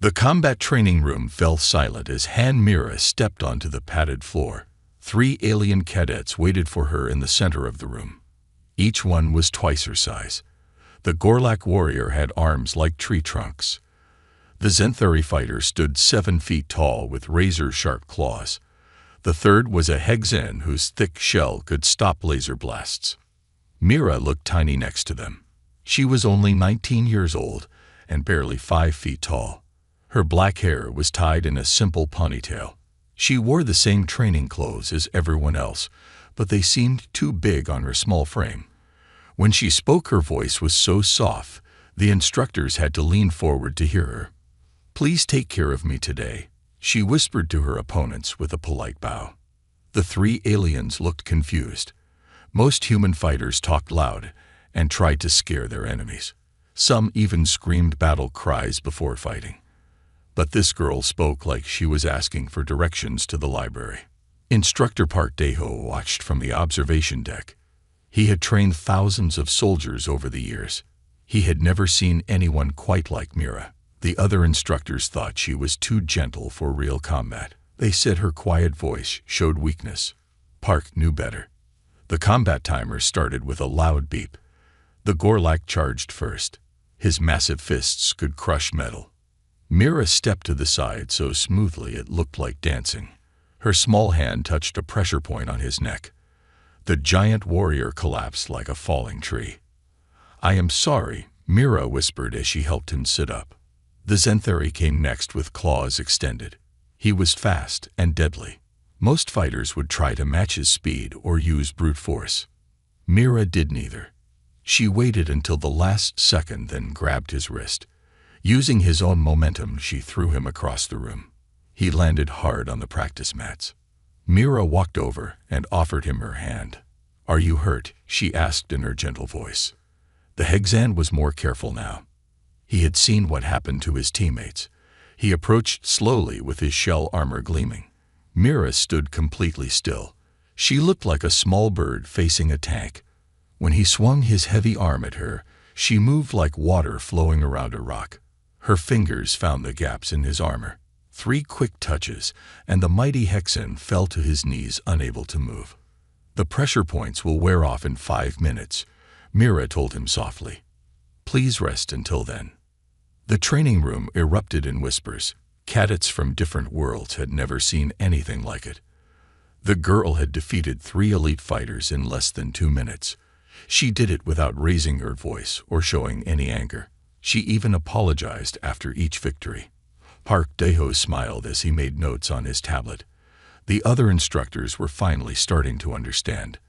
The combat training room fell silent as Han Mira stepped onto the padded floor. 3 alien cadets waited for her in the center of the room. Each one was twice her size. The Gorlak warrior had arms like tree trunks. The Zenthari fighter stood 7 feet tall with razor-sharp claws. The third was a Hegzen whose thick shell could stop laser blasts. Mira looked tiny next to them. She was only 19 years old and barely 5 feet tall. Her black hair was tied in a simple ponytail. She wore the same training clothes as everyone else, but they seemed too big on her small frame. When she spoke, her voice was so soft, the instructors had to lean forward to hear her. "Please take care of me today," she whispered to her opponents with a polite bow. The 3 aliens looked confused. Most human fighters talked loud and tried to scare their enemies. Some even screamed battle cries before fighting. But this girl spoke like she was asking for directions to the library. Instructor Park Dae-ho watched from the observation deck. He had trained thousands of soldiers over the years. He had never seen anyone quite like Mira. The other instructors thought she was too gentle for real combat. They said her quiet voice showed weakness. Park knew better. The combat timer started with a loud beep. The Gorlak charged first. His massive fists could crush metal. Mira stepped to the side so smoothly it looked like dancing. Her small hand touched a pressure point on his neck. The giant warrior collapsed like a falling tree. "I am sorry," Mira whispered as she helped him sit up. The Zenthari came next with claws extended. He was fast and deadly. Most fighters would try to match his speed or use brute force. Mira did neither. She waited until the last second, then grabbed his wrist. Using his own momentum, she threw him across the room. He landed hard on the practice mats. Mira walked over and offered him her hand. "Are you hurt?" she asked in her gentle voice. The Hegzen was more careful now. He had seen what happened to his teammates. He approached slowly with his shell armor gleaming. Mira stood completely still. She looked like a small bird facing a tank. When he swung his heavy arm at her, she moved like water flowing around a rock. Her fingers found the gaps in his armor. 3 quick touches, and the mighty Hegzen fell to his knees, unable to move. "The pressure points will wear off in 5 minutes, Mira told him softly. "Please rest until then." The training room erupted in whispers. Cadets from different worlds had never seen anything like it. The girl had defeated 3 elite fighters in less than 2 minutes. She did it without raising her voice or showing any anger. She even apologized after each victory. Park Dae-ho smiled as he made notes on his tablet. The other instructors were finally starting to understand.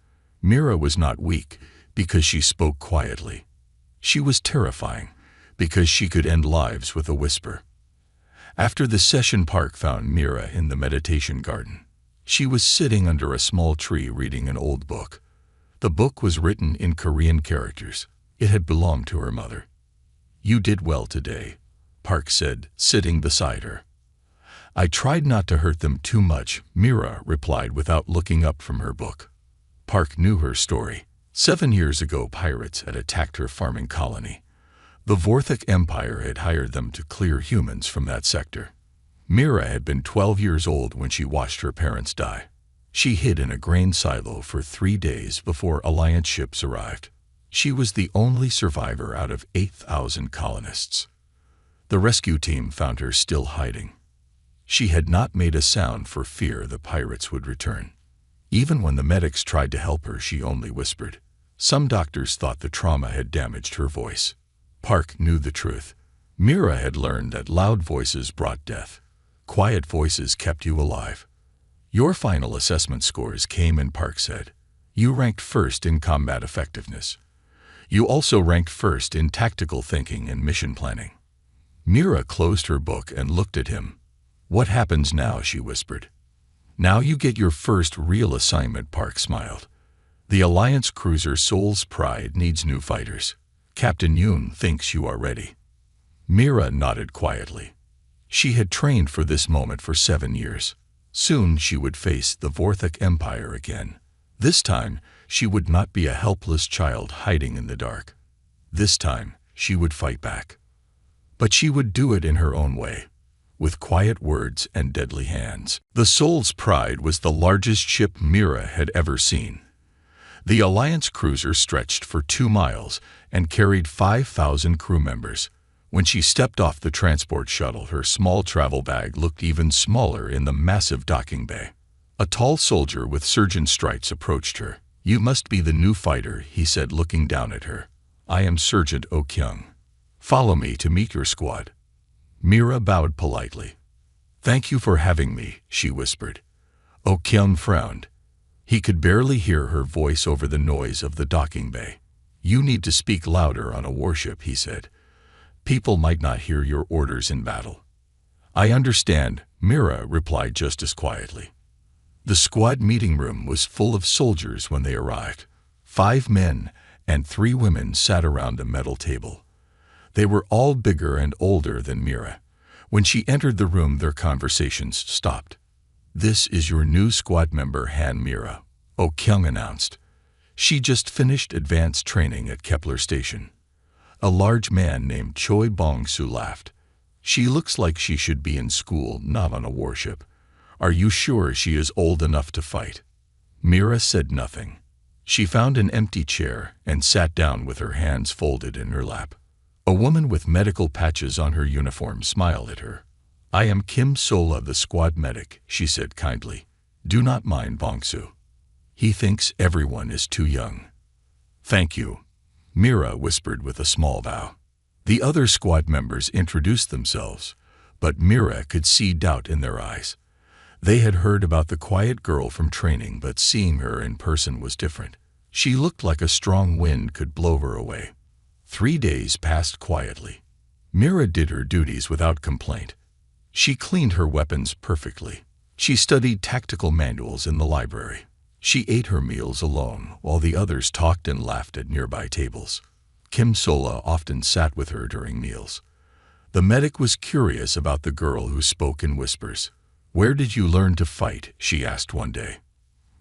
Mira was not weak because she spoke quietly. She was terrifying because she could end lives with a whisper. After the session, Park found Mira in the meditation garden. She was sitting under a small tree reading an old book. The book was written in Korean characters. It had belonged to her mother. "You did well today," Park said, sitting beside her. "I tried not to hurt them too much," Mira replied without looking up from her book. Park knew her story. 7 years ago, pirates had attacked her farming colony. The Vorthik Empire had hired them to clear humans from that sector. Mira had been 12 years old when she watched her parents die. She hid in a grain silo for 3 days before Alliance ships arrived. She was the only survivor out of 8,000 colonists. The rescue team found her still hiding. She had not made a sound for fear the pirates would return. Even when the medics tried to help her, she only whispered. Some doctors thought the trauma had damaged her voice. Park knew the truth. Mira had learned that loud voices brought death. Quiet voices kept you alive. "Your final assessment scores came in," Park said. "You ranked first in combat effectiveness. You also ranked first in tactical thinking and mission planning." Mira closed her book and looked at him. "What happens now?" she whispered. "Now you get your first real assignment," Park smiled. "The Alliance cruiser Soul's Pride needs new fighters. Captain Yoon thinks you are ready." Mira nodded quietly. She had trained for this moment for 7 years. Soon she would face the Vorthik Empire again. This time, she would not be a helpless child hiding in the dark. This time, she would fight back. But she would do it in her own way. with quiet words and deadly hands. The Soul's Pride was the largest ship Mira had ever seen. The Alliance cruiser stretched for 2 miles and carried 5,000 crew members. When she stepped off the transport shuttle, her small travel bag looked even smaller in the massive docking bay. A tall soldier with surgeon's stripes approached her. "You must be the new fighter," he said, looking down at her. "I am Sergeant O'Kyung. Follow me to meet your squad." Mira bowed politely. "Thank you for having me," she whispered. O'Kyung frowned. He could barely hear her voice over the noise of the docking bay. "You need to speak louder on a warship," he said. "People might not hear your orders in battle." "I understand," Mira replied just as quietly. The squad meeting room was full of soldiers when they arrived. 5 men and 3 women sat around a metal table. They were all bigger and older than Mira. When she entered the room, their conversations stopped. "This is your new squad member, Han Mira," O'Kyung announced. "She just finished advanced training at Kepler Station." A large man named Choi Bong-soo laughed. "She looks like she should be in school, not on a warship. Are you sure she is old enough to fight?" Mira said nothing. She found an empty chair and sat down with her hands folded in her lap. A woman with medical patches on her uniform smiled at her. "I am Kim Sola, the squad medic," she said kindly. "Do not mind Bong-soo. He thinks everyone is too young." "Thank you," Mira whispered with a small bow. The other squad members introduced themselves, but Mira could see doubt in their eyes. They had heard about the quiet girl from training, but seeing her in person was different. She looked like a strong wind could blow her away. 3 days passed quietly. Mira did her duties without complaint. She cleaned her weapons perfectly. She studied tactical manuals in the library. She ate her meals alone, while the others talked and laughed at nearby tables. Kim Sola often sat with her during meals. The medic was curious about the girl who spoke in whispers. "Where did you learn to fight?" she asked one day.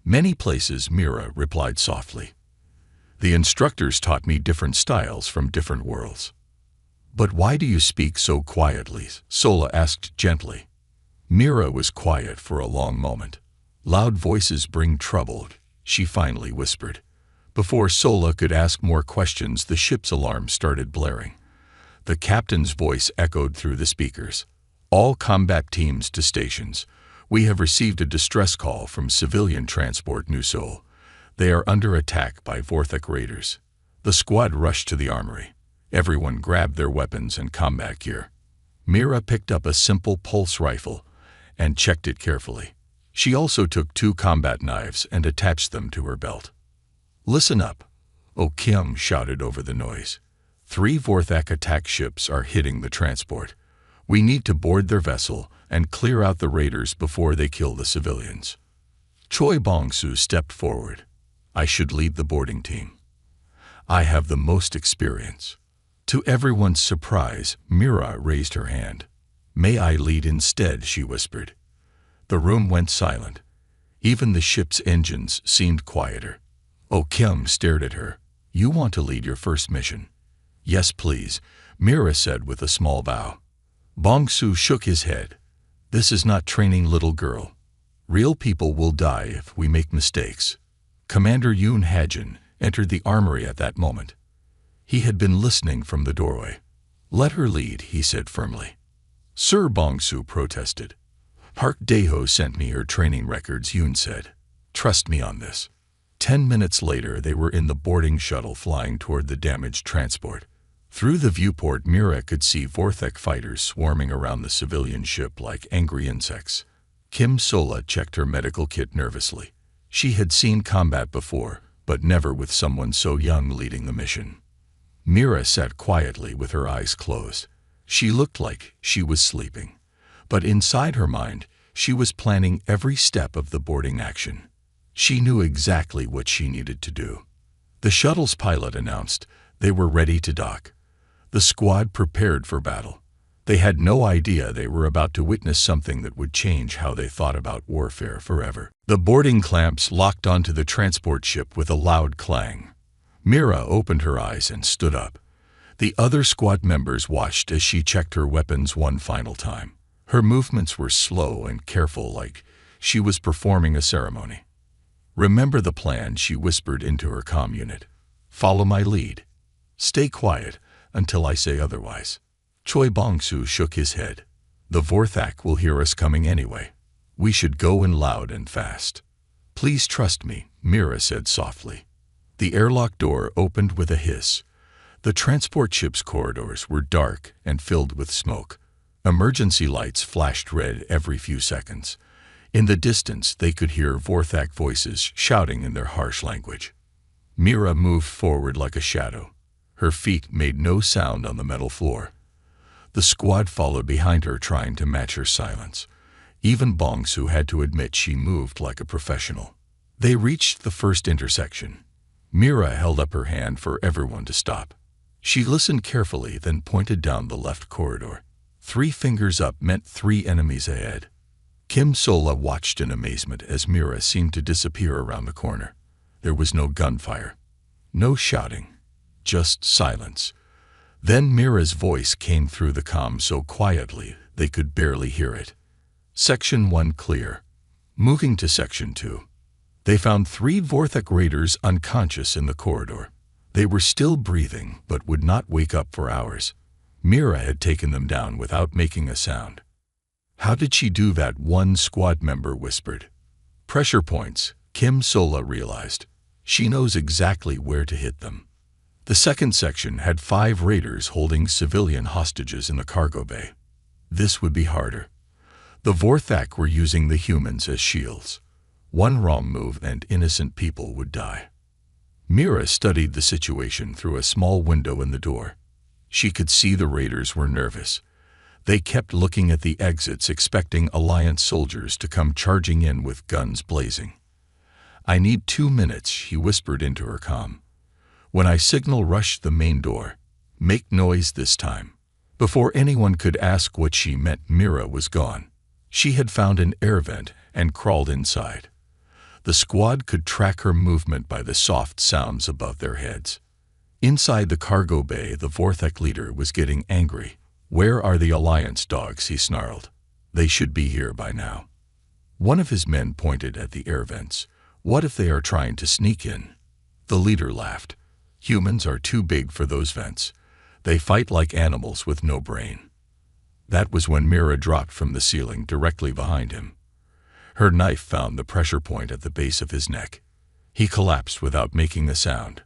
"Many places," Mira replied softly. "The instructors taught me different styles from different worlds." "But why do you speak so quietly?" Sola asked gently. Mira was quiet for a long moment. "Loud voices bring trouble," she finally whispered. Before Sola could ask more questions, the ship's alarm started blaring. The captain's voice echoed through the speakers. "All combat teams to stations. We have received a distress call from civilian transport New Seoul. They are under attack by Vorthok raiders." The squad rushed to the armory. Everyone grabbed their weapons and combat gear. Mira picked up a simple pulse rifle and checked it carefully. She also took 2 combat knives and attached them to her belt. "Listen up," O'Kyung shouted over the noise. 3 Vorthok attack ships are hitting the transport. We need to board their vessel and clear out the raiders before they kill the civilians. Choi Bong-soo stepped forward. "I should lead the boarding team. I have the most experience." To everyone's surprise, Mira raised her hand. "May I lead instead?" she whispered. The room went silent. Even the ship's engines seemed quieter. O'Kyung stared at her. "You want to lead your first mission?" "Yes, please," Mira said with a small bow. Bong-soo shook his head. "This is not training, little girl. Real people will die if we make mistakes." Commander Yoon Hajin entered the armory at that moment. He had been listening from the doorway. "Let her lead," he said firmly. "Sir," Bong-soo protested. "Park Dae-ho sent me her training records," Yoon said. "Trust me on this." 10 minutes later, they were in the boarding shuttle flying toward the damaged transport. Through the viewport, Mira could see Vorthok fighters swarming around the civilian ship like angry insects. Kim Sola checked her medical kit nervously. She had seen combat before, but never with someone so young leading the mission. Mira sat quietly with her eyes closed. She looked like she was sleeping. But inside her mind, she was planning every step of the boarding action. She knew exactly what she needed to do. The shuttle's pilot announced they were ready to dock. The squad prepared for battle. They had no idea they were about to witness something that would change how they thought about warfare forever. The boarding clamps locked onto the transport ship with a loud clang. Mira opened her eyes and stood up. The other squad members watched as she checked her weapons one final time. Her movements were slow and careful, like she was performing a ceremony. "Remember the plan," she whispered into her comm unit. "Follow my lead. Stay quiet until I say otherwise." Choi Bong-soo shook his head. "The Vorthak will hear us coming anyway. We should go in loud and fast." "Please trust me," Mira said softly. The airlock door opened with a hiss. The transport ship's corridors were dark and filled with smoke. Emergency lights flashed red every few seconds. In the distance, they could hear Vorthak voices shouting in their harsh language. Mira moved forward like a shadow. Her feet made no sound on the metal floor. The squad followed behind her, trying to match her silence. Even Bong-soo had to admit she moved like a professional. They reached the first intersection. Mira held up her hand for everyone to stop. She listened carefully, then pointed down the left corridor. 3 fingers up meant 3 enemies ahead. Kim Sola watched in amazement as Mira seemed to disappear around the corner. There was no gunfire, no shouting, just silence. Then Mira's voice came through the comm so quietly they could barely hear it. "Section 1 clear. Moving to Section 2. They found 3 Vorthak raiders unconscious in the corridor. They were still breathing, but would not wake up for hours. Mira had taken them down without making a sound." "How did she do that?" one squad member whispered. "Pressure points," Kim Sola realized. "She knows exactly where to hit them." The second section had 5 raiders holding civilian hostages in the cargo bay. This would be harder. The Vorthak were using the humans as shields. One wrong move and innocent people would die. Mira studied the situation through a small window in the door. She could see the raiders were nervous. They kept looking at the exits, expecting Alliance soldiers to come charging in with guns blazing. "I need 2 minutes," she whispered into her comm. "When I signal, rush the main door. Make noise this time." Before anyone could ask what she meant, Mira was gone. She had found an air vent and crawled inside. The squad could track her movement by the soft sounds above their heads. Inside the cargo bay, the Vorthak leader was getting angry. "Where are the Alliance dogs?" he snarled. "They should be here by now." One of his men pointed at the air vents. "What if they are trying to sneak in?" The leader laughed. "Humans are too big for those vents. They fight like animals with no brain." That was when Mira dropped from the ceiling directly behind him. Her knife found the pressure point at the base of his neck. He collapsed without making a sound.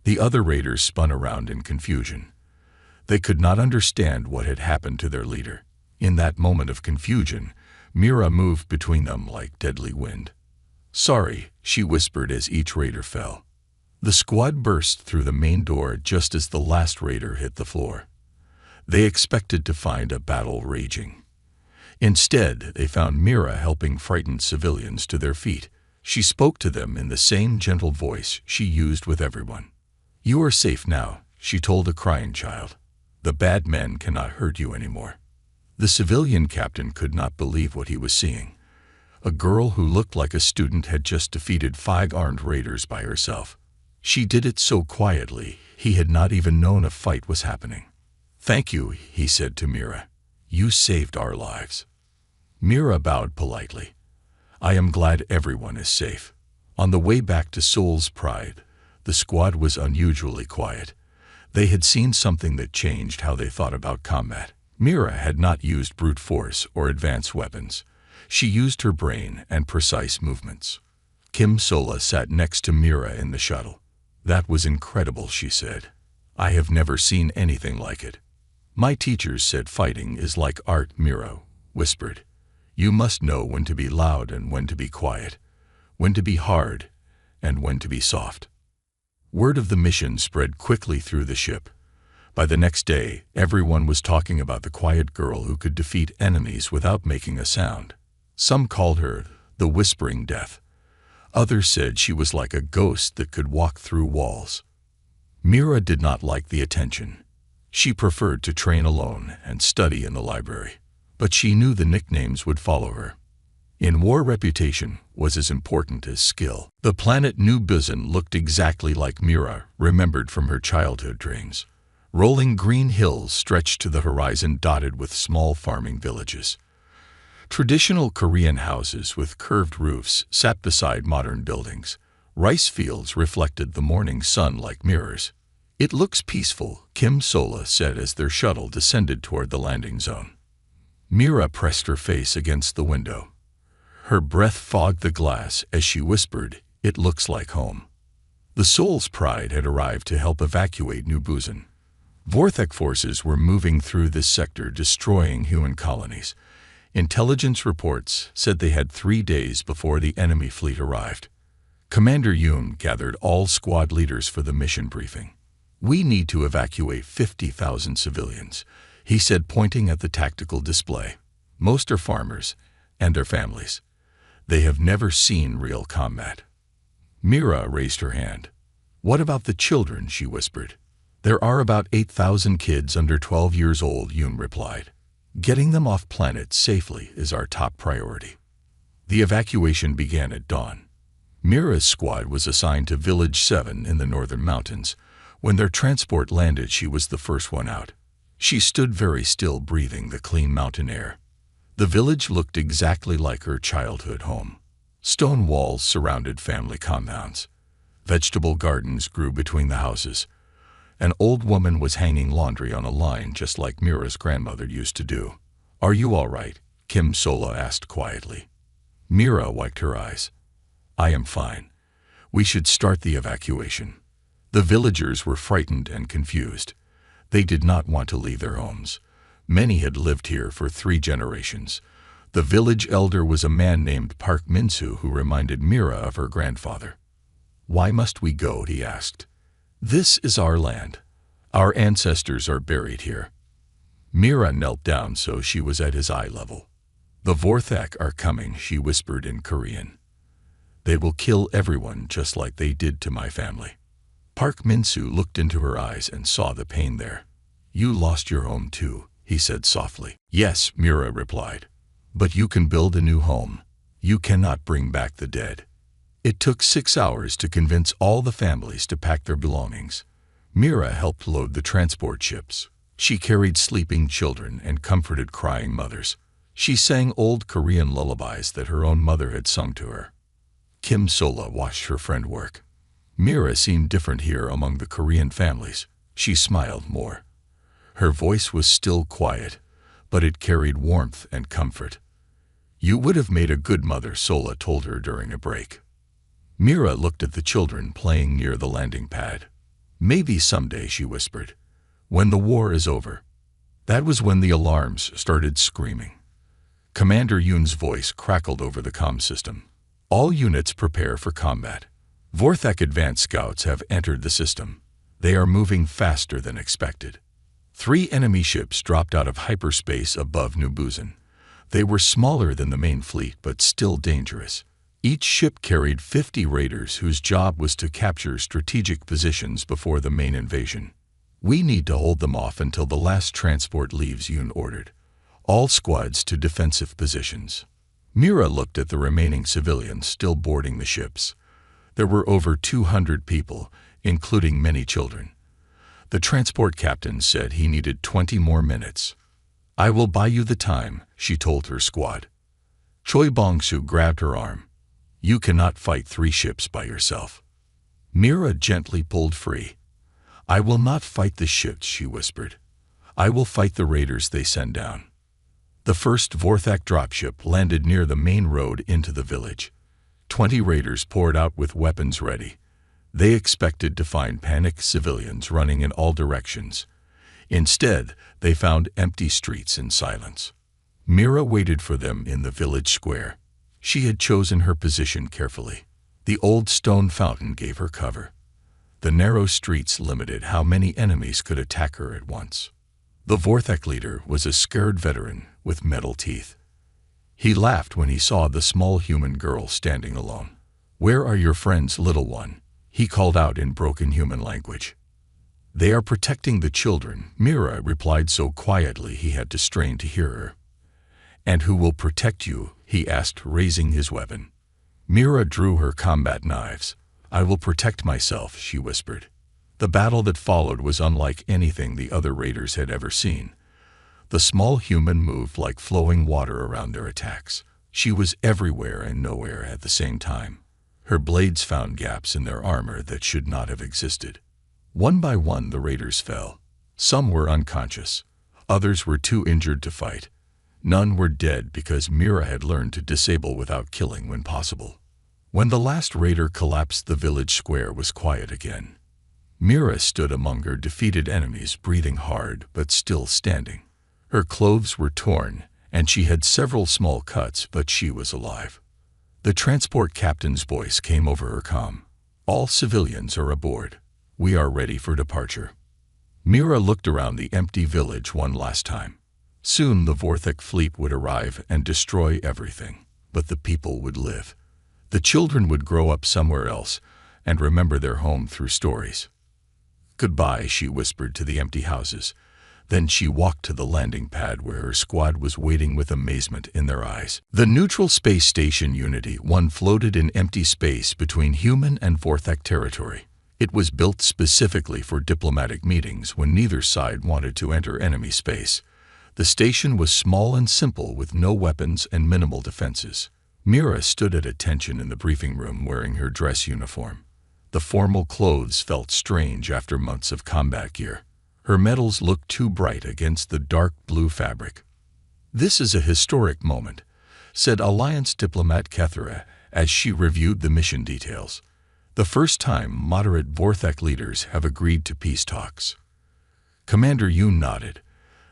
The other raiders spun around in confusion. They could not understand what had happened to their leader. In that moment of confusion, Mira moved between them like deadly wind. "Sorry," she whispered as each raider fell. The squad burst through the main door just as the last raider hit the floor. They expected to find a battle raging. Instead, they found Mira helping frightened civilians to their feet. She spoke to them in the same gentle voice she used with everyone. "You are safe now," she told a crying child. "The bad men cannot hurt you anymore." The civilian captain could not believe what he was seeing. A girl who looked like a student had just defeated 5 armed raiders by herself. She did it so quietly, he had not even known a fight was happening. "Thank you," he said to Mira. "You saved our lives." Mira bowed politely. "I am glad everyone is safe." On the way back to Seoul's Pride, the squad was unusually quiet. They had seen something that changed how they thought about combat. Mira had not used brute force or advanced weapons. She used her brain and precise movements. Kim Sola sat next to Mira in the shuttle. "That was incredible," she said. "I have never seen anything like it." "My teachers said fighting is like art," Mira whispered. "You must know when to be loud and when to be quiet, when to be hard and when to be soft." Word of the mission spread quickly through the ship. By the next day, everyone was talking about the quiet girl who could defeat enemies without making a sound. Some called her the Whispering Death. Others said she was like a ghost that could walk through walls. Mira did not like the attention. She preferred to train alone and study in the library. But she knew the nicknames would follow her. In war, reputation was as important as skill. The planet New Bizon looked exactly like Mira remembered from her childhood dreams. Rolling green hills stretched to the horizon, dotted with small farming villages. Traditional Korean houses with curved roofs sat beside modern buildings. Rice fields reflected the morning sun like mirrors. "It looks peaceful," Kim Sola said as their shuttle descended toward the landing zone. Mira pressed her face against the window. Her breath fogged the glass as she whispered, "It looks like home." The Soul's Pride had arrived to help evacuate New Busan. Vorthek forces were moving through this sector, destroying human colonies. Intelligence reports said they had 3 days before the enemy fleet arrived. Commander Yoon gathered all squad leaders for the mission briefing. "We need to evacuate 50,000 civilians," he said, pointing at the tactical display. "Most are farmers and their families. They have never seen real combat." Mira raised her hand. "What about the children?" she whispered. "There are about 8,000 kids under 12 years old," Yoon replied. "Getting them off planet safely is our top priority." The evacuation began at dawn. Mira's squad was assigned to Village 7 in the northern mountains. When their transport landed, she was the first one out. She stood very still, breathing the clean mountain air. The village looked exactly like her childhood home. Stone walls surrounded family compounds. Vegetable gardens grew between the houses. An old woman was hanging laundry on a line just like Mira's grandmother used to do. "Are you all right?" Kim Sola asked quietly. Mira wiped her eyes. "I am fine. We should start the evacuation." The villagers were frightened and confused. They did not want to leave their homes. Many had lived here for 3 generations. The village elder was a man named Park Min-soo, who reminded Mira of her grandfather. "Why must we go?" he asked. "This is our land. Our ancestors are buried here." Mira knelt down so she was at his eye level. "The Vorthek are coming," she whispered in Korean. "They will kill everyone just like they did to my family." Park Min-soo looked into her eyes and saw the pain there. "You lost your home too," he said softly. "Yes," Mira replied. "But you can build a new home. You cannot bring back the dead." It took 6 hours to convince all the families to pack their belongings. Mira helped load the transport ships. She carried sleeping children and comforted crying mothers. She sang old Korean lullabies that her own mother had sung to her. Kim Sola watched her friend work. Mira seemed different here among the Korean families. She smiled more. Her voice was still quiet, but it carried warmth and comfort. "You would have made a good mother," Sola told her during a break. Mira looked at the children playing near the landing pad. "Maybe someday," she whispered, "when the war is over." That was when the alarms started screaming. Commander Yoon's voice crackled over the comm system. "All units prepare for combat. Vorthek advanced scouts have entered the system. They are moving faster than expected." 3 enemy ships dropped out of hyperspace above New Busan. They were smaller than the main fleet, but still dangerous. Each ship carried 50 raiders whose job was to capture strategic positions before the main invasion. "We need to hold them off until the last transport leaves," Yoon ordered. "All squads to defensive positions." Mira looked at the remaining civilians still boarding the ships. There were over 200 people, including many children. The transport captain said he needed 20 more minutes. "I will buy you the time," she told her squad. Choi Bong-soo grabbed her arm. "You cannot fight 3 ships by yourself." Mira gently pulled free. "I will not fight the ships," she whispered. "I will fight the raiders they send down." The first Vorthek dropship landed near the main road into the village. 20 raiders poured out with weapons ready. They expected to find panicked civilians running in all directions. Instead, they found empty streets and silence. Mira waited for them in the village square. She had chosen her position carefully. The old stone fountain gave her cover. The narrow streets limited how many enemies could attack her at once. The Vorthek leader was a scared veteran with metal teeth. He laughed when he saw the small human girl standing alone. "Where are your friends, little one?" he called out in broken human language. "They are protecting the children," Mira replied so quietly he had to strain to hear her. "And who will protect you?" he asked, raising his weapon. Mira drew her combat knives. "I will protect myself," she whispered. The battle that followed was unlike anything the other raiders had ever seen. The small human moved like flowing water around their attacks. She was everywhere and nowhere at the same time. Her blades found gaps in their armor that should not have existed. One by one, the raiders fell. Some were unconscious. Others were too injured to fight. None were dead because Mira had learned to disable without killing when possible. When the last raider collapsed, the village square was quiet again. Mira stood among her defeated enemies, breathing hard but still standing. Her clothes were torn, and she had several small cuts, but she was alive. The transport captain's voice came over her comm. "All civilians are aboard. We are ready for departure." Mira looked around the empty village one last time. Soon the Vorthak fleet would arrive and destroy everything, but the people would live. The children would grow up somewhere else and remember their home through stories. "Goodbye," she whispered to the empty houses. Then she walked to the landing pad where her squad was waiting with amazement in their eyes. The neutral space station Unity 1 floated in empty space between human and Vorthak territory. It was built specifically for diplomatic meetings when neither side wanted to enter enemy space. The station was small and simple with no weapons and minimal defenses. Mira stood at attention in the briefing room wearing her dress uniform. The formal clothes felt strange after months of combat gear. Her medals looked too bright against the dark blue fabric. "This is a historic moment," said Alliance diplomat Kethera as she reviewed the mission details. "The first time moderate Vorthak leaders have agreed to peace talks." Commander Yoon nodded.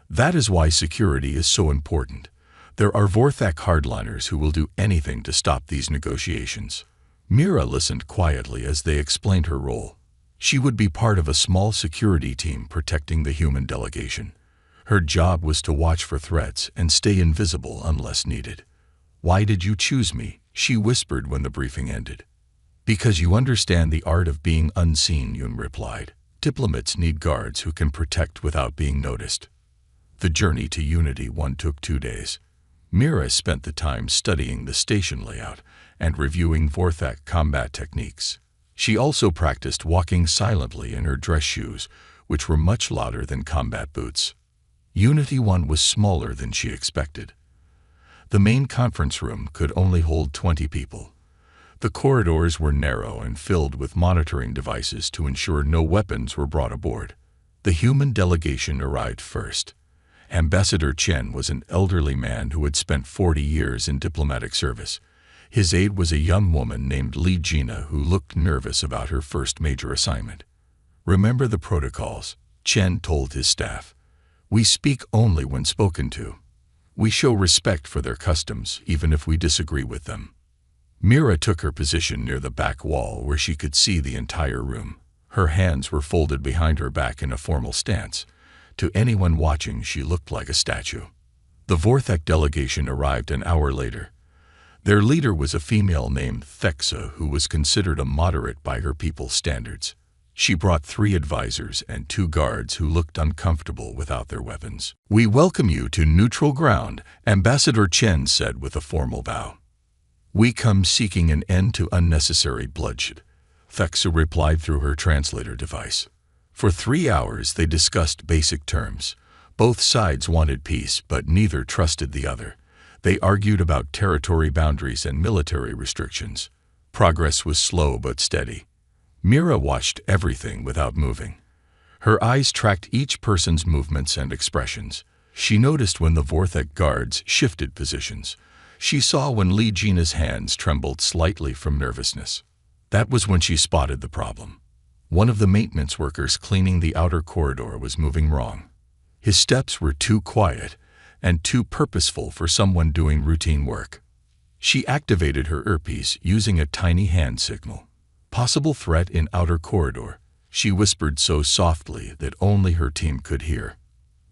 "That is why security is so important. There are Vorthak hardliners who will do anything to stop these negotiations." Mira listened quietly as they explained her role. She would be part of a small security team protecting the human delegation. Her job was to watch for threats and stay invisible unless needed. "Why did you choose me?" she whispered when the briefing ended. "Because you understand the art of being unseen," Yoon replied. "Diplomats need guards who can protect without being noticed." The journey to Unity 1 took 2 days. Mira spent the time studying the station layout and reviewing Vorthak combat techniques. She also practiced walking silently in her dress shoes, which were much louder than combat boots. Unity 1 was smaller than she expected. The main conference room could only hold 20 people. The corridors were narrow and filled with monitoring devices to ensure no weapons were brought aboard. The human delegation arrived first. Ambassador Chen was an elderly man who had spent 40 years in diplomatic service. His aide was a young woman named Li Jina who looked nervous about her first major assignment. "Remember the protocols," Chen told his staff. "We speak only when spoken to. We show respect for their customs, even if we disagree with them." Mira took her position near the back wall where she could see the entire room. Her hands were folded behind her back in a formal stance. To anyone watching, she looked like a statue. The Vorthak delegation arrived an hour later. Their leader was a female named Thexa who was considered a moderate by her people's standards. She brought 3 advisors and 2 guards who looked uncomfortable without their weapons. "We welcome you to neutral ground," Ambassador Chen said with a formal bow. "We come seeking an end to unnecessary bloodshed," Thexa replied through her translator device. For 3 hours they discussed basic terms. Both sides wanted peace, but neither trusted the other. They argued about territory boundaries and military restrictions. Progress was slow but steady. Mira watched everything without moving. Her eyes tracked each person's movements and expressions. She noticed when the Vorthak guards shifted positions. She saw when Li Jina's hands trembled slightly from nervousness. That was when she spotted the problem. One of the maintenance workers cleaning the outer corridor was moving wrong. His steps were too quiet and too purposeful for someone doing routine work. She activated her earpiece using a tiny hand signal. "Possible threat in outer corridor," she whispered so softly that only her team could hear.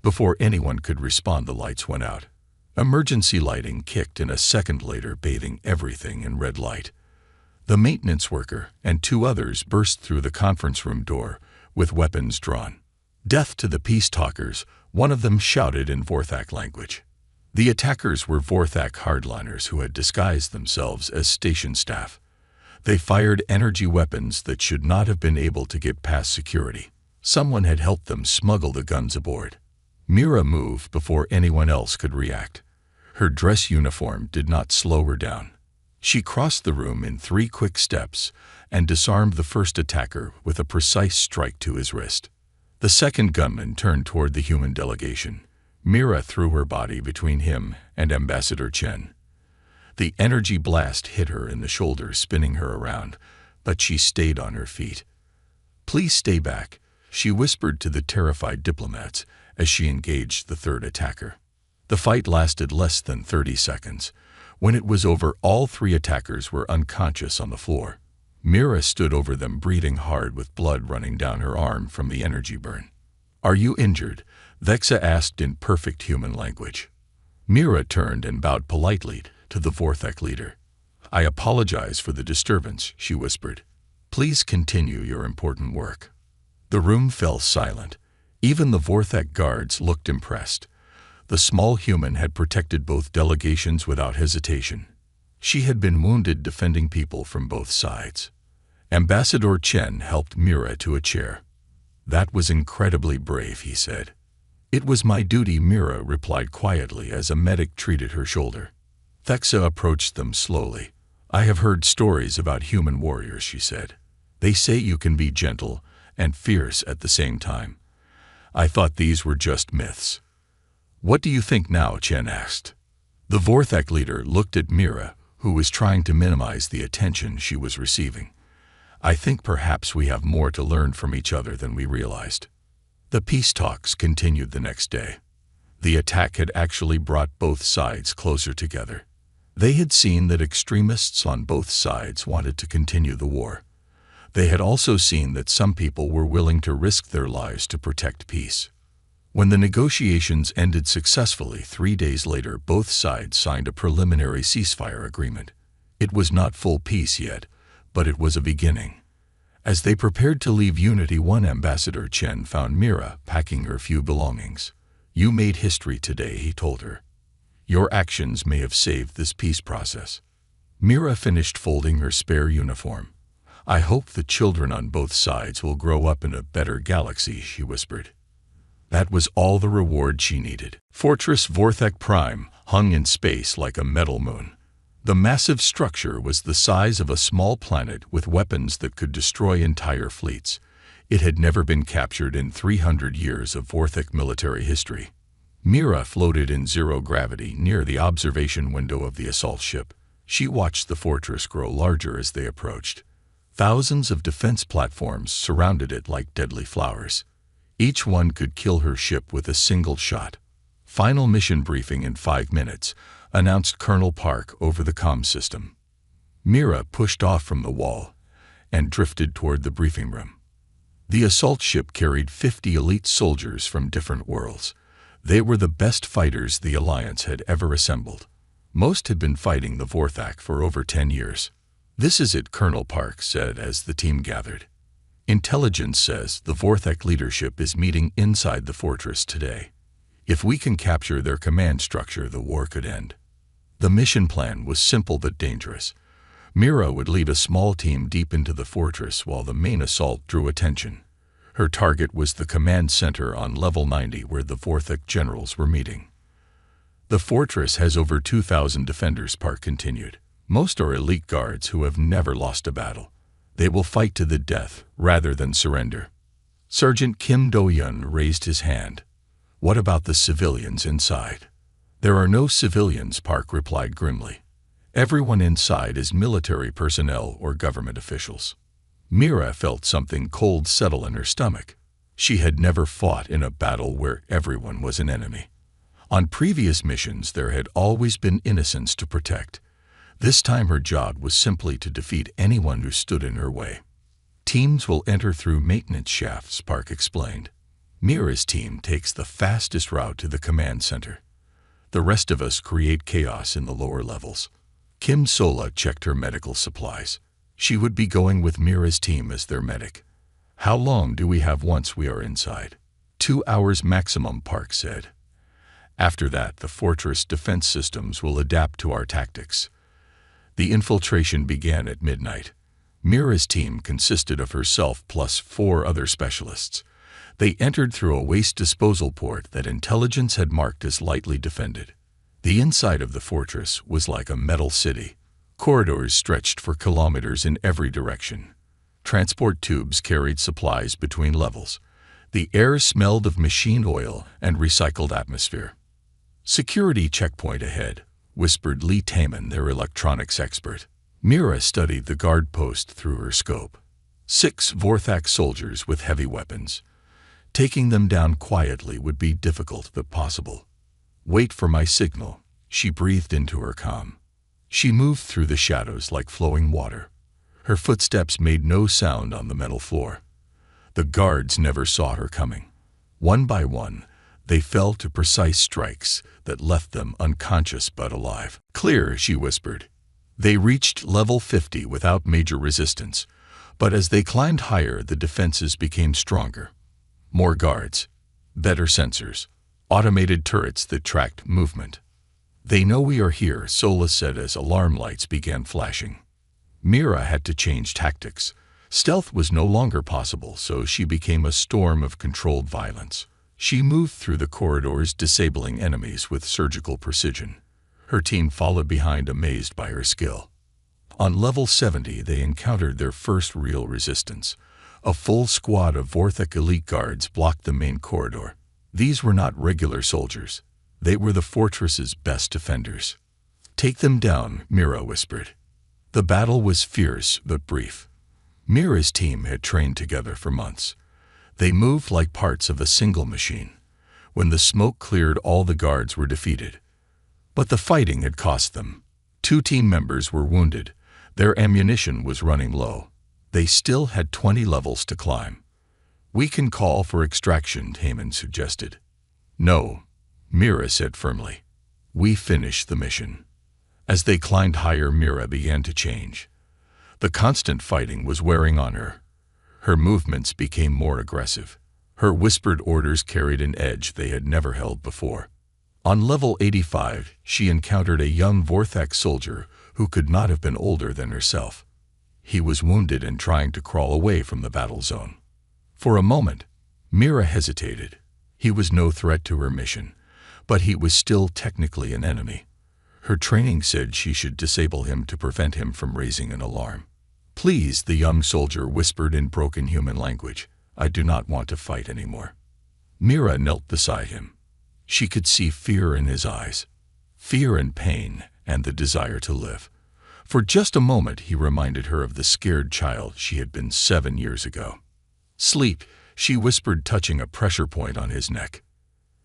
Before anyone could respond, the lights went out. Emergency lighting kicked in a second later, bathing everything in red light. The maintenance worker and 2 others burst through the conference room door with weapons drawn. "Death to the peace talkers," one of them shouted in Vorthak language. The attackers were Vorthak hardliners who had disguised themselves as station staff. They fired energy weapons that should not have been able to get past security. Someone had helped them smuggle the guns aboard. Mira moved before anyone else could react. Her dress uniform did not slow her down. She crossed the room in 3 quick steps and disarmed the first attacker with a precise strike to his wrist. The second gunman turned toward the human delegation. Mira threw her body between him and Ambassador Chen. The energy blast hit her in the shoulder, spinning her around, but she stayed on her feet. "Please stay back," she whispered to the terrified diplomats as she engaged the third attacker. The fight lasted less than 30 seconds. When it was over, all 3 attackers were unconscious on the floor. Mira stood over them, breathing hard with blood running down her arm from the energy burn. "Are you injured?" Vexa asked in perfect human language. Mira turned and bowed politely to the Vorthek leader. "I apologize for the disturbance," she whispered. "Please continue your important work." The room fell silent. Even the Vorthek guards looked impressed. The small human had protected both delegations without hesitation. She had been wounded defending people from both sides. Ambassador Chen helped Mira to a chair. "That was incredibly brave," he said. "It was my duty," Mira replied quietly as a medic treated her shoulder. Vexa approached them slowly. "I have heard stories about human warriors," she said. "They say you can be gentle and fierce at the same time. I thought these were just myths." "What do you think now?" Chen asked. The Vorthek leader looked at Mira, who was trying to minimize the attention she was receiving. "I think perhaps we have more to learn from each other than we realized." The peace talks continued the next day. The attack had actually brought both sides closer together. They had seen that extremists on both sides wanted to continue the war. They had also seen that some people were willing to risk their lives to protect peace. When the negotiations ended successfully 3 days later, both sides signed a preliminary ceasefire agreement. It was not full peace yet, but it was a beginning. As they prepared to leave Unity 1, Ambassador Chen found Mira packing her few belongings. "You made history today," he told her. "Your actions may have saved this peace process." Mira finished folding her spare uniform. "I hope the children on both sides will grow up in a better galaxy," she whispered. That was all the reward she needed. Fortress Vorthek Prime hung in space like a metal moon. The massive structure was the size of a small planet with weapons that could destroy entire fleets. It had never been captured in 300 years of Vorthek military history. Mira floated in zero gravity near the observation window of the assault ship. She watched the fortress grow larger as they approached. Thousands of defense platforms surrounded it like deadly flowers. Each one could kill her ship with a single shot. "Final mission briefing in 5 minutes," announced Colonel Park over the comm system. Mira pushed off from the wall and drifted toward the briefing room. The assault ship carried 50 elite soldiers from different worlds. They were the best fighters the Alliance had ever assembled. Most had been fighting the Vorthak for over 10 years. "This is it," Colonel Park said as the team gathered. "Intelligence says the Vorthek leadership is meeting inside the fortress today. If we can capture their command structure, the war could end." The mission plan was simple but dangerous. Mira would lead a small team deep into the fortress while the main assault drew attention. Her target was the command center on level 90 where the Vorthek generals were meeting. "The fortress has over 2,000 defenders," Park continued. "Most are elite guards who have never lost a battle. They will fight to the death rather than surrender." Sergeant Kim Do-yun raised his hand. "What about the civilians inside?" "There are no civilians," Park replied grimly. "Everyone inside is military personnel or government officials." Mira felt something cold settle in her stomach. She had never fought in a battle where everyone was an enemy. On previous missions, there had always been innocents to protect. This time her job was simply to defeat anyone who stood in her way. "Teams will enter through maintenance shafts," Park explained. "Mira's team takes the fastest route to the command center. The rest of us create chaos in the lower levels." Kim Sola checked her medical supplies. She would be going with Mira's team as their medic. "How long do we have once we are inside?" 2 hours maximum, Park said. "After that, the fortress defense systems will adapt to our tactics." The infiltration began at midnight. Mira's team consisted of herself plus 4 other specialists. They entered through a waste disposal port that intelligence had marked as lightly defended. The inside of the fortress was like a metal city. Corridors stretched for kilometers in every direction. Transport tubes carried supplies between levels. The air smelled of machine oil and recycled atmosphere. "Security checkpoint ahead," whispered Lee Taman, their electronics expert. Mira studied the guard post through her scope. 6 Vorthak soldiers with heavy weapons. Taking them down quietly would be difficult but possible. "Wait for my signal," she breathed into her comm. She moved through the shadows like flowing water. Her footsteps made no sound on the metal floor. The guards never saw her coming. One by one, they fell to precise strikes that left them unconscious but alive. "Clear," she whispered. They reached level 50 without major resistance, but as they climbed higher, the defenses became stronger. More guards, better sensors, automated turrets that tracked movement. "They know we are here," Sola said as alarm lights began flashing. Mira had to change tactics. Stealth was no longer possible, so she became a storm of controlled violence. She moved through the corridors, disabling enemies with surgical precision. Her team followed behind, amazed by her skill. On level 70, they encountered their first real resistance. A full squad of Vorthak elite guards blocked the main corridor. These were not regular soldiers. They were the fortress's best defenders. "Take them down," Mira whispered. The battle was fierce but brief. Mira's team had trained together for months. They moved like parts of a single machine. When the smoke cleared, all the guards were defeated. But the fighting had cost them. 2 team members were wounded. Their ammunition was running low. They still had 20 levels to climb. "We can call for extraction," Heyman suggested. "No," Mira said firmly. "We finished the mission." As they climbed higher, Mira began to change. The constant fighting was wearing on her. Her movements became more aggressive. Her whispered orders carried an edge they had never held before. On level 85, she encountered a young Vorthak soldier who could not have been older than herself. He was wounded and trying to crawl away from the battle zone. For a moment, Mira hesitated. He was no threat to her mission, but he was still technically an enemy. Her training said she should disable him to prevent him from raising an alarm. "Please," the young soldier whispered in broken human language. "I do not want to fight anymore." Mira knelt beside him. She could see fear in his eyes, fear and pain, and the desire to live. For just a moment, he reminded her of the scared child she had been 7 years ago. "Sleep," she whispered, touching a pressure point on his neck.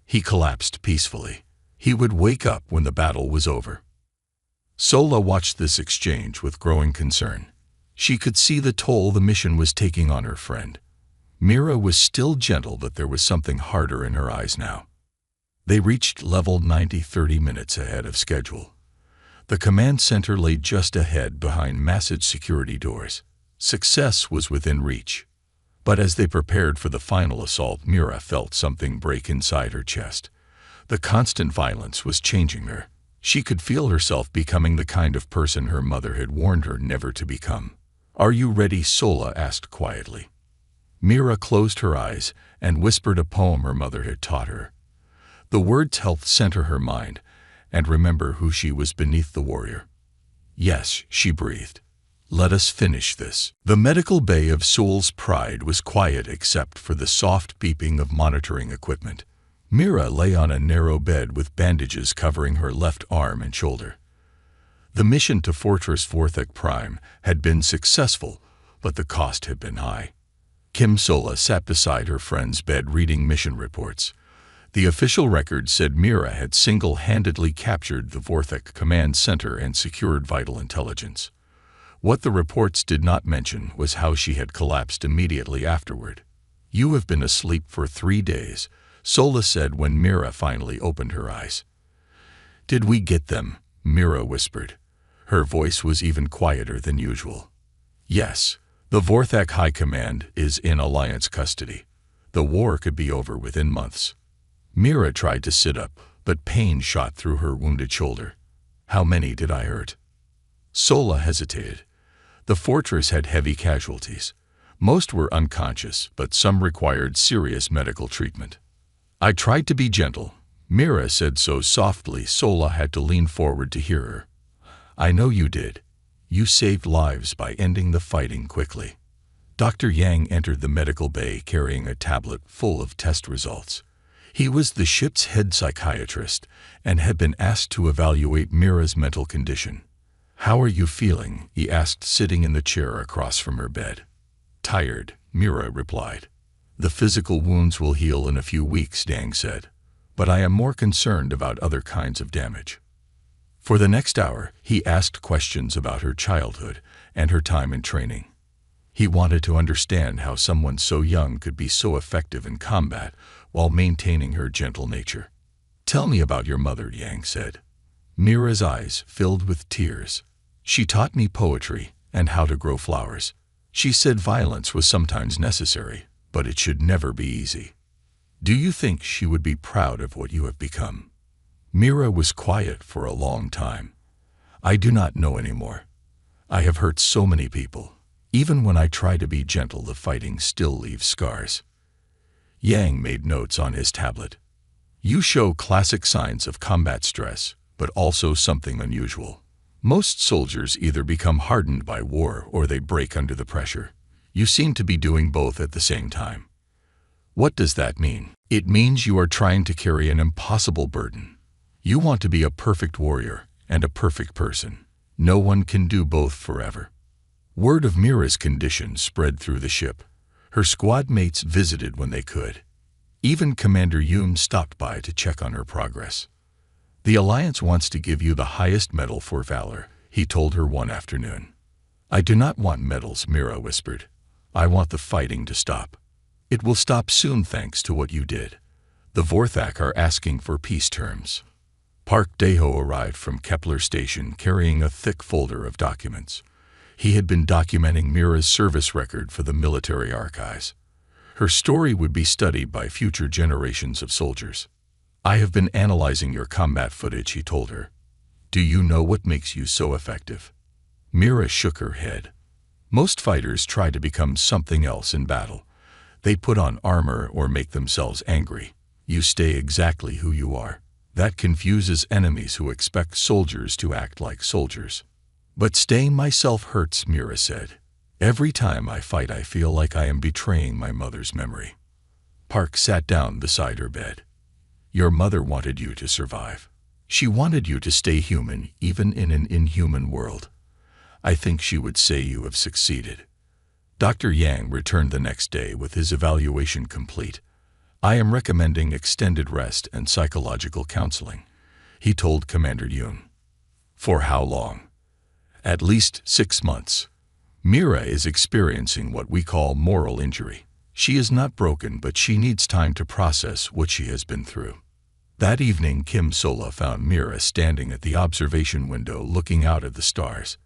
He collapsed peacefully. He would wake up when the battle was over. Sola watched this exchange with growing concern. She could see the toll the mission was taking on her friend. Mira was still gentle, but there was something harder in her eyes now. They reached level 90 30 minutes ahead of schedule. The command center lay just ahead, behind massive security doors. Success was within reach. But as they prepared for the final assault, Mira felt something break inside her chest. The constant violence was changing her. She could feel herself becoming the kind of person her mother had warned her never to become. "Are you ready?" Sola asked quietly. Mira closed her eyes and whispered a poem her mother had taught her. The words helped center her mind and remember who she was beneath the warrior. "Yes," she breathed. "Let us finish this." The medical bay of Soul's Pride was quiet except for the soft beeping of monitoring equipment. Mira lay on a narrow bed with bandages covering her left arm and shoulder. The mission to Fortress Vorthak Prime had been successful, but the cost had been high. Kim Sola sat beside her friend's bed reading mission reports. The official record said Mira had single-handedly captured the Vorthak command center and secured vital intelligence. What the reports did not mention was how she had collapsed immediately afterward. "You have been asleep for 3 days, Sola said when Mira finally opened her eyes. "Did we get them?" Mira whispered. Her voice was even quieter than usual. "Yes. The Vorthak High Command is in Alliance custody. The war could be over within months." Mira tried to sit up, but pain shot through her wounded shoulder. "How many did I hurt?" Sola hesitated. The fortress had heavy casualties. Most were unconscious, but some required serious medical treatment. I tried to be gentle. Mira said so softly Sola had to lean forward to hear her. I know you did. You saved lives by ending the fighting quickly. Dr. Yang entered the medical bay carrying a tablet full of test results. He was the ship's head psychiatrist and had been asked to evaluate Mira's mental condition. How are you feeling? He asked, sitting in the chair across from her bed. Tired, Mira replied. The physical wounds will heal in a few weeks, Dang said. But I am more concerned about other kinds of damage. For the next hour, he asked questions about her childhood and her time in training. He wanted to understand how someone so young could be so effective in combat while maintaining her gentle nature. Tell me about your mother, Yang said. Mira's eyes filled with tears. She taught me poetry and how to grow flowers. She said violence was sometimes necessary, but it should never be easy. Do you think she would be proud of what you have become? Mira was quiet for a long time. I do not know anymore. I have hurt so many people. Even when I try to be gentle, the fighting still leaves scars. Yang made notes on his tablet. You show classic signs of combat stress, but also something unusual. Most soldiers either become hardened by war or they break under the pressure. You seem to be doing both at the same time. What does that mean? It means you are trying to carry an impossible burden. You want to be a perfect warrior and a perfect person. No one can do both forever. Word of Mira's condition spread through the ship. Her squad mates visited when they could. Even Commander Yoon stopped by to check on her progress. The Alliance wants to give you the highest medal for valor, he told her one afternoon. I do not want medals, Mira whispered. I want the fighting to stop. It will stop soon thanks to what you did. The Vorthak are asking for peace terms. Park Daeho arrived from Kepler Station carrying a thick folder of documents. He had been documenting Mira's service record for the military archives. Her story would be studied by future generations of soldiers. I have been analyzing your combat footage, he told her. Do you know what makes you so effective? Mira shook her head. Most fighters try to become something else in battle. They put on armor or make themselves angry. You stay exactly who you are. That confuses enemies who expect soldiers to act like soldiers. But staying myself hurts, Mira said. Every time I fight, I feel like I am betraying my mother's memory. Park sat down beside her bed. Your mother wanted you to survive. She wanted you to stay human, even in an inhuman world. I think she would say you have succeeded. Dr. Yang returned the next day with his evaluation complete. I am recommending extended rest and psychological counseling, he told Commander Yoon. For how long? At least 6 months. Mira is experiencing what we call moral injury. She is not broken, but she needs time to process what she has been through. That evening, Kim Sola found Mira standing at the observation window looking out at the stars.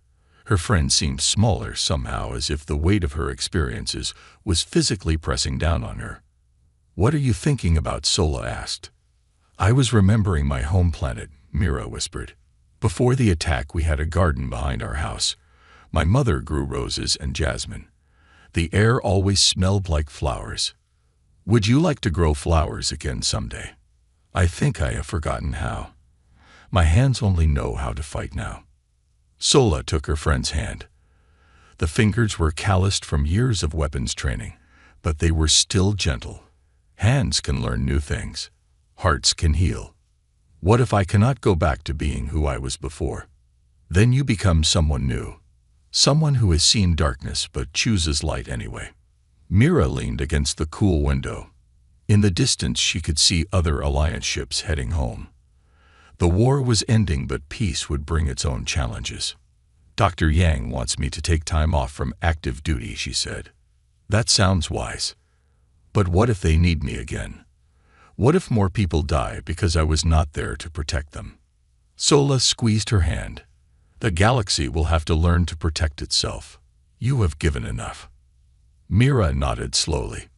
Her friend seemed smaller somehow, as if the weight of her experiences was physically pressing down on her. What are you thinking about? Sola asked. I was remembering my home planet, Mira whispered. Before the attack, we had a garden behind our house. My mother grew roses and jasmine. The air always smelled like flowers. Would you like to grow flowers again someday? I think I have forgotten how. My hands only know how to fight now. Sola took her friend's hand. The fingers were calloused from years of weapons training, but they were still gentle. Hands can learn new things. Hearts can heal. What if I cannot go back to being who I was before? Then you become someone new. Someone who has seen darkness but chooses light anyway. Mira leaned against the cool window. In the distance, she could see other Alliance ships heading home. The war was ending, but peace would bring its own challenges. Dr. Yang wants me to take time off from active duty, she said. That sounds wise. But what if they need me again? What if more people die because I was not there to protect them? Sola squeezed her hand. The galaxy will have to learn to protect itself. You have given enough. Mira nodded slowly.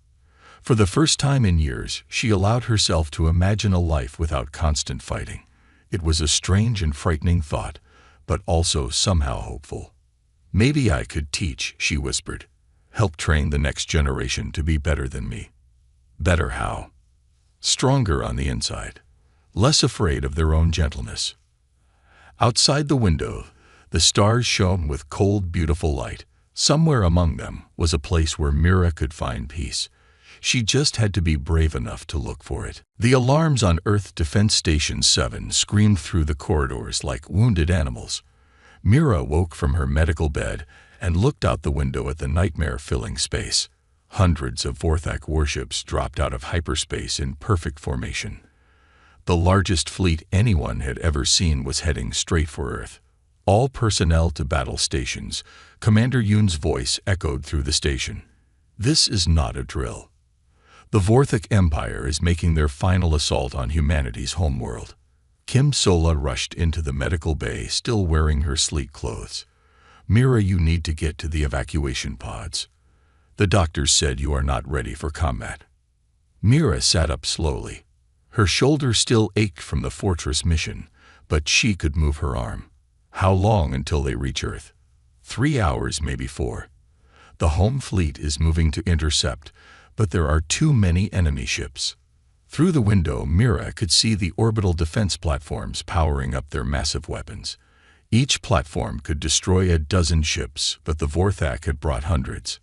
For the first time in years, she allowed herself to imagine a life without constant fighting. It was a strange and frightening thought, but also somehow hopeful. Maybe I could teach, she whispered. Help train the next generation to be better than me. Better how? Stronger on the inside, less afraid of their own gentleness. Outside the window, the stars shone with cold, beautiful light. Somewhere among them was a place where Mira could find peace. She just had to be brave enough to look for it. The alarms on Earth Defense Station 7 screamed through the corridors like wounded animals. Mira woke from her medical bed and looked out the window at the nightmare-filling space. Hundreds of Vorthak warships dropped out of hyperspace in perfect formation. The largest fleet anyone had ever seen was heading straight for Earth. All personnel to battle stations. Commander Yoon's voice echoed through the station. This is not a drill. The Vorthak Empire is making their final assault on humanity's homeworld. Kim Sola rushed into the medical bay, still wearing her sleek clothes. Mira, you need to get to the evacuation pods. The doctors said you are not ready for combat. Mira sat up slowly. Her shoulder still ached from the fortress mission, but she could move her arm. How long until they reach Earth? 3 hours, maybe 4. The home fleet is moving to intercept, but there are too many enemy ships. Through the window, Mira could see the orbital defense platforms powering up their massive weapons. Each platform could destroy a dozen ships, but the Vorthak had brought hundreds.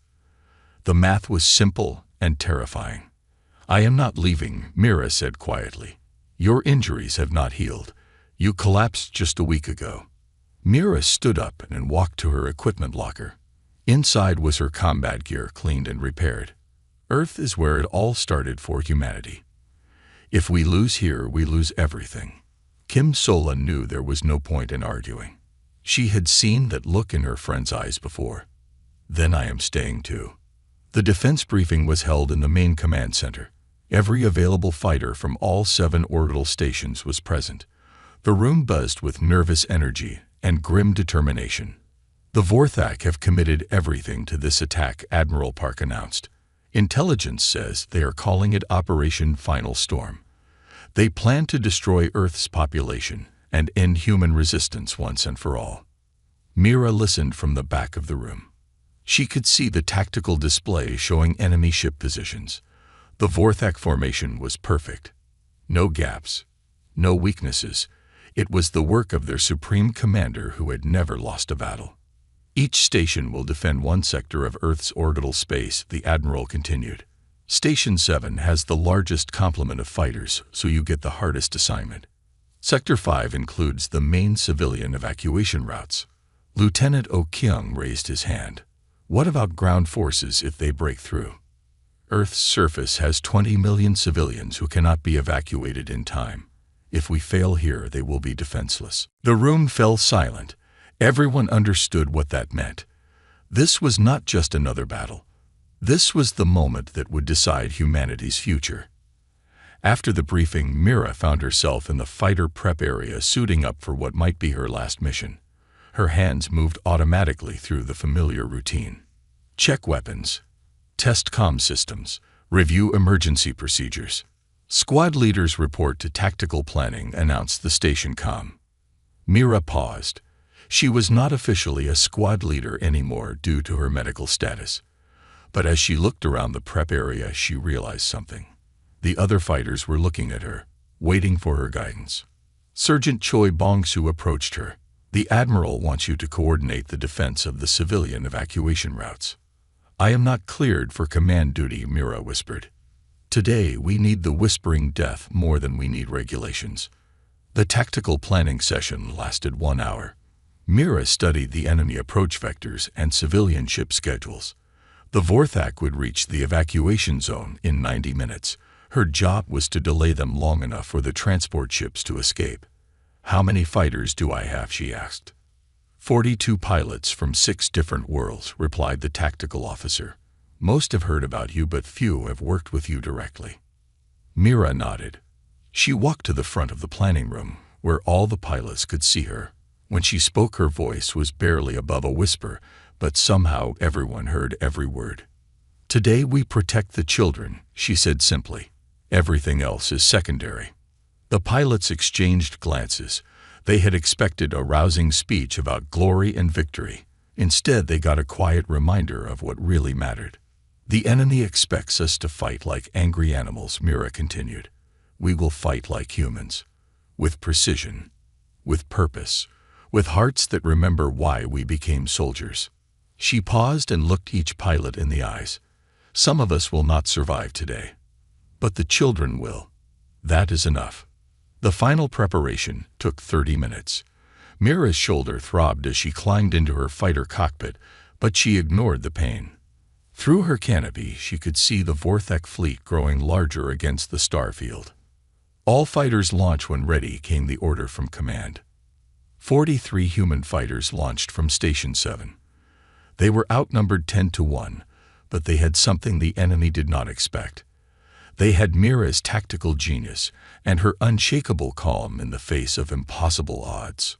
The math was simple and terrifying. I am not leaving, Mira said quietly. Your injuries have not healed. You collapsed just a week ago. Mira stood up and walked to her equipment locker. Inside was her combat gear, cleaned and repaired. Earth is where it all started for humanity. If we lose here, we lose everything. Kim Sola knew there was no point in arguing. She had seen that look in her friend's eyes before. Then I am staying too. The defense briefing was held in the main command center. Every available fighter from all 7 orbital stations was present. The room buzzed with nervous energy and grim determination. The Vorthak have committed everything to this attack, Admiral Park announced. Intelligence says they are calling it Operation Final Storm. They plan to destroy Earth's population and end human resistance once and for all. Mira listened from the back of the room. She could see the tactical display showing enemy ship positions. The Vorthak formation was perfect. No gaps, no weaknesses. It was the work of their supreme commander who had never lost a battle. Each station will defend one sector of Earth's orbital space, the Admiral continued. Station 7 has the largest complement of fighters, so you get the hardest assignment. Sector 5 includes the main civilian evacuation routes. Lieutenant Oh Kyung raised his hand. What about ground forces if they break through? Earth's surface has 20 million civilians who cannot be evacuated in time. If we fail here, they will be defenseless. The room fell silent. Everyone understood what that meant. This was not just another battle. This was the moment that would decide humanity's future. After the briefing, Mira found herself in the fighter prep area, suiting up for what might be her last mission. Her hands moved automatically through the familiar routine. Check weapons. Test comm systems. Review emergency procedures. Squad leaders report to tactical planning, announced the station comm. Mira paused. She was not officially a squad leader anymore due to her medical status. But as she looked around the prep area, she realized something. The other fighters were looking at her, waiting for her guidance. Sergeant Choi Bong-soo approached her. The Admiral wants you to coordinate the defense of the civilian evacuation routes. I am not cleared for command duty, Mira whispered. Today we need the whispering death more than we need regulations. The tactical planning session lasted 1 hour. Mira studied the enemy approach vectors and civilian ship schedules. The Vorthak would reach the evacuation zone in 90 minutes. Her job was to delay them long enough for the transport ships to escape. How many fighters do I have? She asked. 42 pilots from 6 different worlds, replied the tactical officer. Most have heard about you, but few have worked with you directly. Mira nodded. She walked to the front of the planning room, where all the pilots could see her. When she spoke, her voice was barely above a whisper, but somehow everyone heard every word. Today we protect the children, she said simply. Everything else is secondary. The pilots exchanged glances. They had expected a rousing speech about glory and victory. Instead, they got a quiet reminder of what really mattered. The enemy expects us to fight like angry animals, Mira continued. We will fight like humans, with precision, with purpose, with hearts that remember why we became soldiers. She paused and looked each pilot in the eyes. Some of us will not survive today, but the children will. That is enough. The final preparation took 30 minutes. Mira's shoulder throbbed as she climbed into her fighter cockpit, but she ignored the pain. Through her canopy, she could see the Vorthek fleet growing larger against the star field. All fighters launch when ready, came the order from command. 43 human fighters launched from Station 7. They were outnumbered 10-1, but they had something the enemy did not expect. They had Mira's tactical genius and her unshakable calm in the face of impossible odds.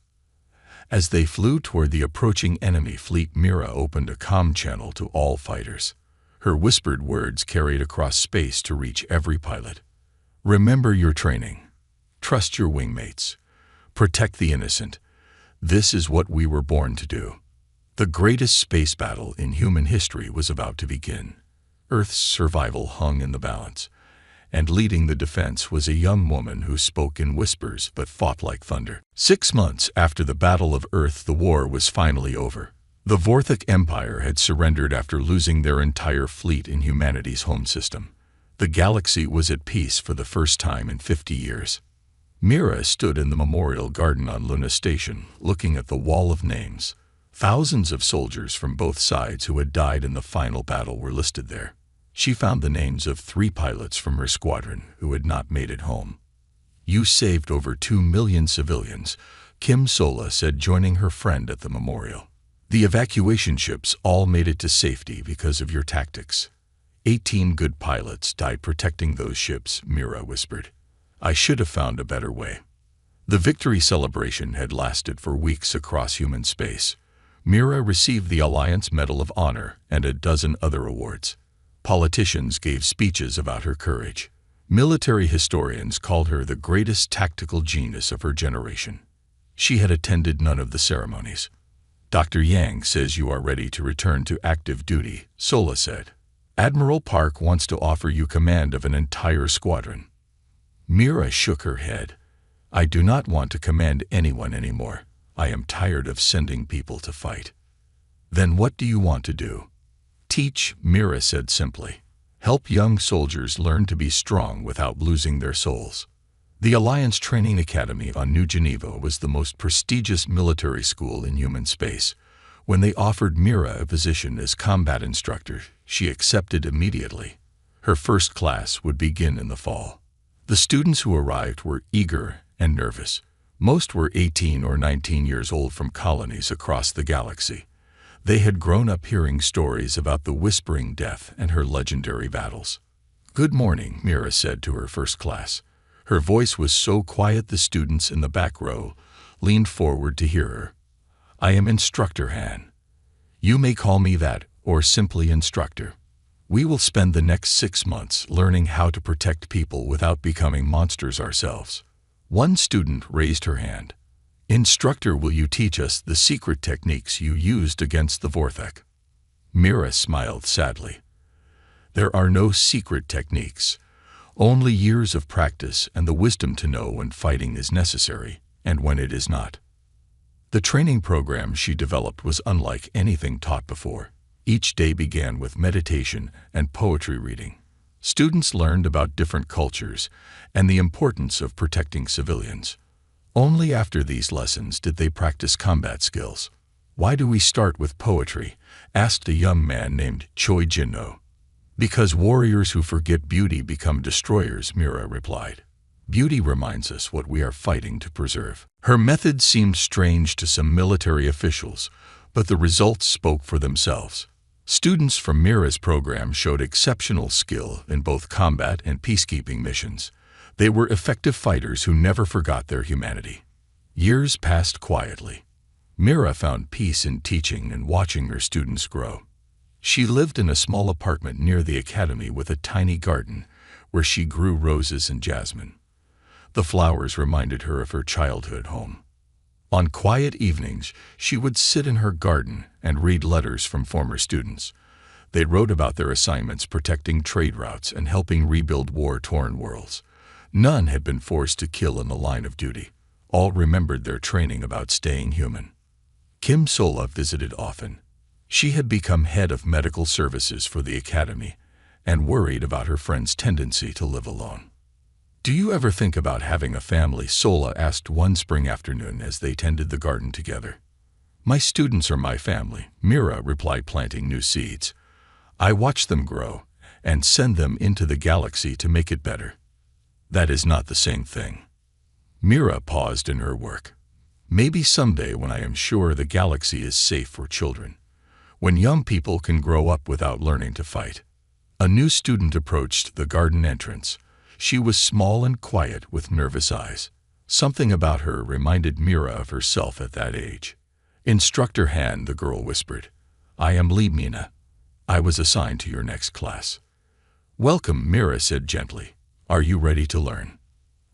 As they flew toward the approaching enemy fleet, Mira opened a comm channel to all fighters. Her whispered words carried across space to reach every pilot. Remember your training. Trust your wingmates. Protect the innocent. This is what we were born to do. The greatest space battle in human history was about to begin. Earth's survival hung in the balance, and leading the defense was a young woman who spoke in whispers but fought like thunder. 6 months after the Battle of Earth, the war was finally over. The Vorthek Empire had surrendered after losing their entire fleet in humanity's home system. The galaxy was at peace for the first time in 50 years. Mira stood in the memorial garden on Luna Station, looking at the wall of names. Thousands of soldiers from both sides who had died in the final battle were listed there. She found the names of 3 pilots from her squadron who had not made it home. You saved over 2 million civilians, Kim Sola said, joining her friend at the memorial. The evacuation ships all made it to safety because of your tactics. 18 good pilots died protecting those ships, Mira whispered. I should have found a better way. The victory celebration had lasted for weeks across human space. Mira received the Alliance Medal of Honor and a dozen other awards. Politicians gave speeches about her courage. Military historians called her the greatest tactical genius of her generation. She had attended none of the ceremonies. Dr. Yang says you are ready to return to active duty, Sola said. Admiral Park wants to offer you command of an entire squadron. Mira shook her head. I do not want to command anyone anymore. I am tired of sending people to fight. Then what do you want to do? Teach, Mira said simply. Help young soldiers learn to be strong without losing their souls. The Alliance Training Academy on New Geneva was the most prestigious military school in human space. When they offered Mira a position as combat instructor, she accepted immediately. Her first class would begin in the fall. The students who arrived were eager and nervous. Most were 18 or 19 years old from colonies across the galaxy. They had grown up hearing stories about the Whispering Death and her legendary battles. Good morning, Mira said to her first class. Her voice was so quiet the students in the back row leaned forward to hear her. I am Instructor Han. You may call me that, or simply Instructor. We will spend the next 6 months learning how to protect people without becoming monsters ourselves. One student raised her hand. Instructor, will you teach us the secret techniques you used against the Vorthek? Mira smiled sadly. There are no secret techniques, only years of practice and the wisdom to know when fighting is necessary and when it is not. The training program she developed was unlike anything taught before. Each day began with meditation and poetry reading. Students learned about different cultures and the importance of protecting civilians. Only after these lessons did they practice combat skills. Why do we start with poetry? Asked a young man named Choi Jinno. Because warriors who forget beauty become destroyers, Mira replied. Beauty reminds us what we are fighting to preserve. Her method seemed strange to some military officials, but the results spoke for themselves. Students from Mira's program showed exceptional skill in both combat and peacekeeping missions. They were effective fighters who never forgot their humanity. Years passed quietly. Mira found peace in teaching and watching her students grow. She lived in a small apartment near the academy with a tiny garden where she grew roses and jasmine. The flowers reminded her of her childhood home. On quiet evenings, she would sit in her garden and read letters from former students. They wrote about their assignments protecting trade routes and helping rebuild war-torn worlds. None had been forced to kill in the line of duty. All remembered their training about staying human. Kim Sola visited often. She had become head of medical services for the academy and worried about her friend's tendency to live alone. "Do you ever think about having a family?" Sola asked one spring afternoon as they tended the garden together. "My students are my family," Mira replied, planting new seeds. "I watch them grow and send them into the galaxy to make it better." "That is not the same thing." Mira paused in her work. "Maybe someday when I am sure the galaxy is safe for children. When young people can grow up without learning to fight." A new student approached the garden entrance. She was small and quiet with nervous eyes. Something about her reminded Mira of herself at that age. "Instructor Han," the girl whispered. "I am Lee Mina. I was assigned to your next class." "Welcome," Mira said gently. "Are you ready to learn?"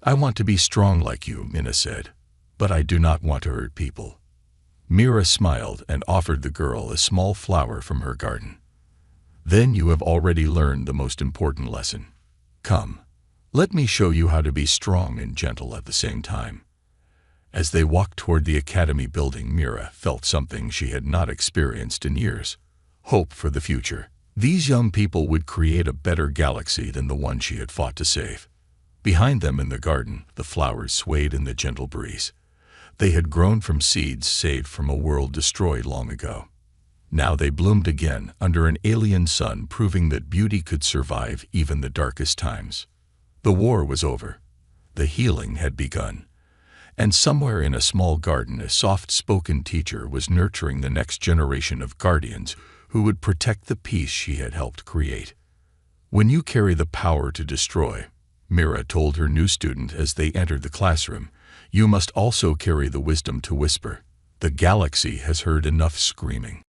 "I want to be strong like you," Mina said. "But I do not want to hurt people." Mira smiled and offered the girl a small flower from her garden. "Then you have already learned the most important lesson. Come, let me show you how to be strong and gentle at the same time." As they walked toward the academy building, Mira felt something she had not experienced in years: hope for the future. These young people would create a better galaxy than the one she had fought to save. Behind them in the garden, the flowers swayed in the gentle breeze. They had grown from seeds saved from a world destroyed long ago. Now they bloomed again under an alien sun, proving that beauty could survive even the darkest times. The war was over. The healing had begun. And somewhere in a small garden, a soft-spoken teacher was nurturing the next generation of guardians who would protect the peace she had helped create. "When you carry the power to destroy," Mira told her new student as they entered the classroom, "you must also carry the wisdom to whisper. The galaxy has heard enough screaming."